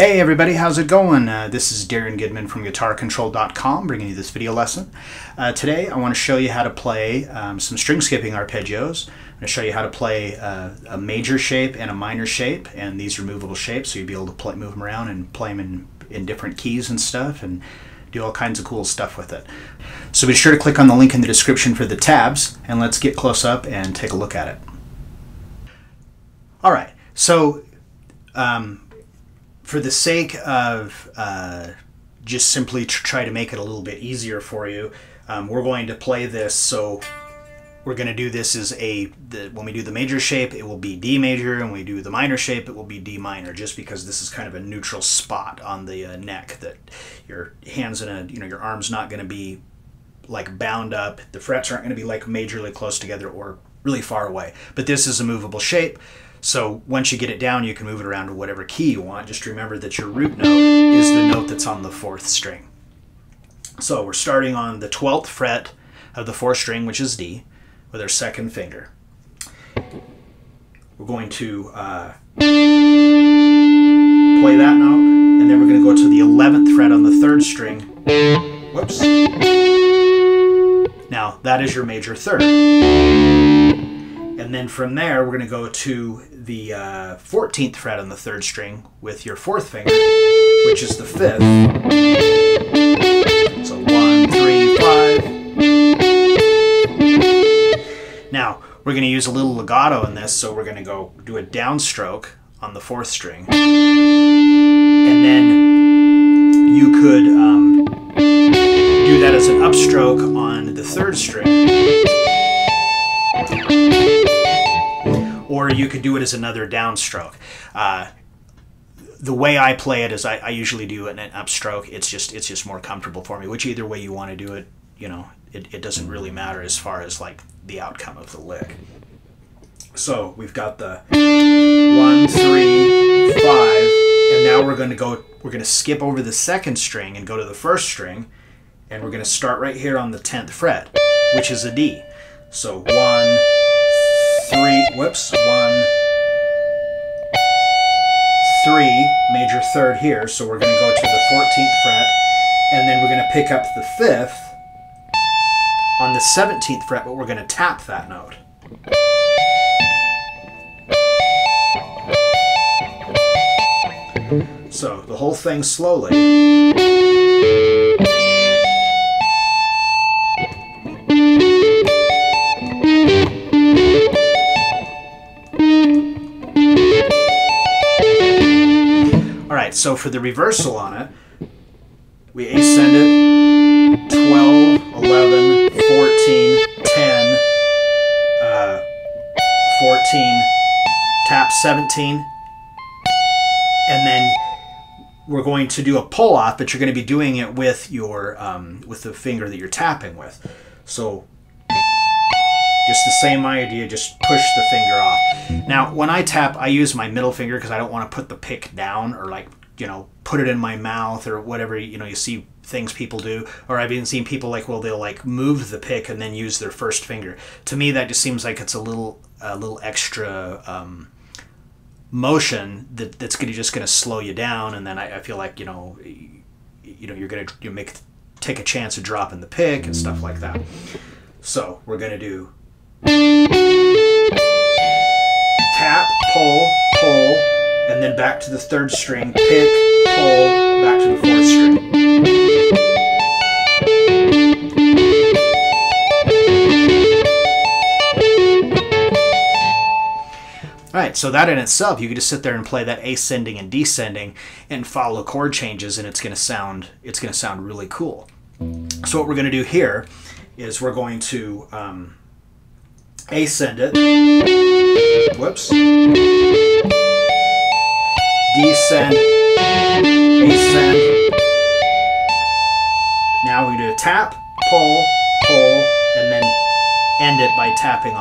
Hey everybody, how's it going? This is Darrin Goodman from GuitarControl.com bringing you this video lesson. Today I want to show you how to play some string skipping arpeggios. I'm going to show you how to play a major shape and a minor shape, and these are movable shapes, so you'll be able to move them around and play them in different keys and stuff, and do all kinds of cool stuff with it. So be sure to click on the link in the description for the tabs, and let's get close up and take a look at it. Alright, so for the sake of just simply try to make it a little bit easier for you, we're going to play this. So we're going to do this as when we do the major shape, it will be D major, and when we do the minor shape, it will be D minor, just because this is kind of a neutral spot on the neck that your hands and your arm's not going to be like bound up. The frets aren't going to be like majorly close together or really far away. But this is a movable shape. So once you get it down, you can move it around to whatever key you want. Just remember that your root note is the note that's on the 4th string. So we're starting on the 12th fret of the 4th string, which is D, with our 2nd finger. We're going to play that note, and then we're going to go to the 11th fret on the 3rd string. Whoops. Now, that is your major third. And then from there, we're going to go to the 14th fret on the 3rd string with your 4th finger, which is the 5th. So 1, 3, 5. Now, we're going to use a little legato in this, so we're going to go do a downstroke on the 4th string. And then you could do that as an upstroke on the 3rd string. Or you could do it as another downstroke. The way I play it is I usually do an upstroke. It's just more comfortable for me. Which either way you want to do it, it doesn't really matter as far as like the outcome of the lick. So we've got the 1, 3, 5, and now we're going to skip over the 2nd string and go to the 1st string, and we're going to start right here on the 10th fret, which is a D. So 1, 3, whoops, 1, 3, major third here, so we're going to go to the 14th fret, and then we're going to pick up the 5th on the 17th fret, but we're going to tap that note. So the whole thing slowly. So for the reversal on it, we ascend it 12, 11, 14, 10, 14, tap 17, and then we're going to do a pull off, but you're going to be doing it with your with the finger that you're tapping with. So just the same idea, just push the finger off. Now when I tap, I use my middle finger because I don't want to put the pick down or like put it in my mouth or whatever, you see things people do. Or I've even seen people like, well, they'll like move the pick and then use their 1st finger. To me, that just seems like it's a little extra motion that's just going to slow you down. And then I feel like, you're going to take a chance of dropping the pick and stuff like that. So we're going to do tap, pull, pull, and then back to the 3rd string, pick, pull, back to the 4th string. Alright, so that in itself, you can just sit there and play that ascending and descending and follow chord changes, and it's gonna sound really cool. So what we're gonna do here is we're going to ascend it. Whoops. Descend, ascend. Now we do a tap, pull, pull, and then end it by tapping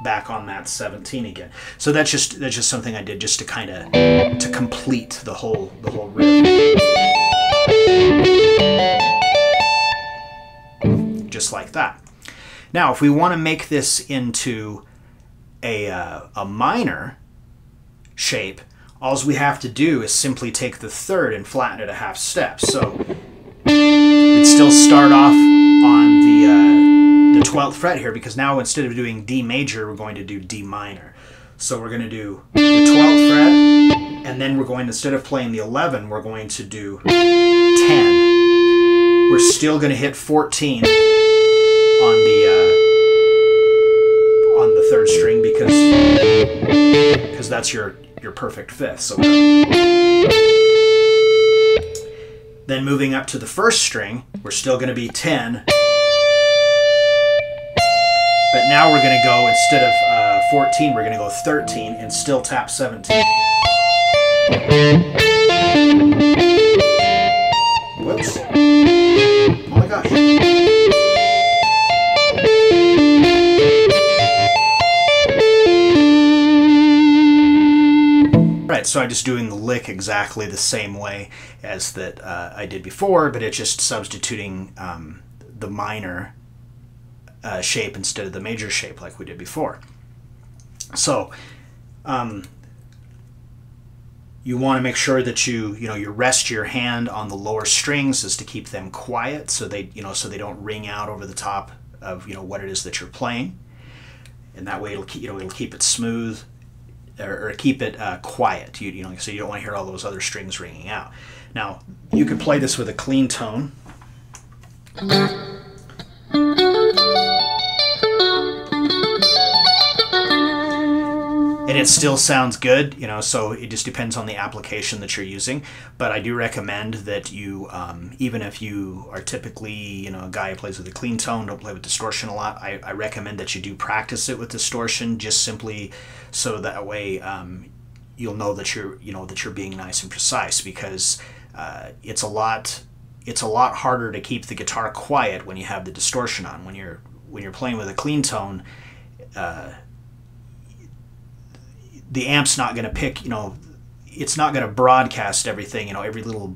back on that 17 again. So that's just something I did just to kind of complete the whole riff. Just like that. Now, if we want to make this into a minor shape, all we have to do is simply take the third and flatten it a half step. So we'd still start off on the 12th fret here, because now instead of doing D major, we're going to do D minor. So we're going to do the 12th fret, and then we're going, instead of playing the 11, we're going to do 10. We're still going to hit 14 on the third string because that's your perfect fifth. So then moving up to the first string, we're still going to be 10. But now we're going to go, instead of 14, we're going to go 13 and still tap 17. Whoops. Oh my gosh. Right, so I'm just doing the lick exactly the same way as that I did before, but it's just substituting the minor shape instead of the major shape like we did before. So you want to make sure that you rest your hand on the lower strings, is to keep them quiet, so they don't ring out over the top of what it is that you're playing, and that way it'll keep it smooth, or keep it quiet. So you don't want to hear all those other strings ringing out. Now you can play this with a clean tone. And it still sounds good, so it just depends on the application that you're using. But I do recommend that you, even if you are typically, a guy who plays with a clean tone, don't play with distortion a lot, I recommend that you do practice it with distortion, just simply so that way you'll know that you're being nice and precise, because it's a lot harder to keep the guitar quiet when you have the distortion on. When you're playing with a clean tone, the amp's not going to pick, it's not going to broadcast everything, every little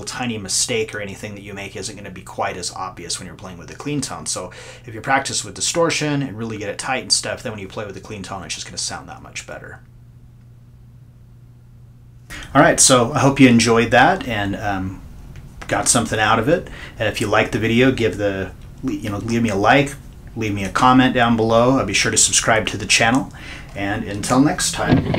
tiny mistake or anything that you make isn't going to be quite as obvious when you're playing with a clean tone. So if you practice with distortion and really get it tight and stuff, then when you play with a clean tone, it's just going to sound that much better. All right, so I hope you enjoyed that and got something out of it. And if you liked the video, leave me a like, leave me a comment down below. I'll be sure to subscribe to the channel. And until next time.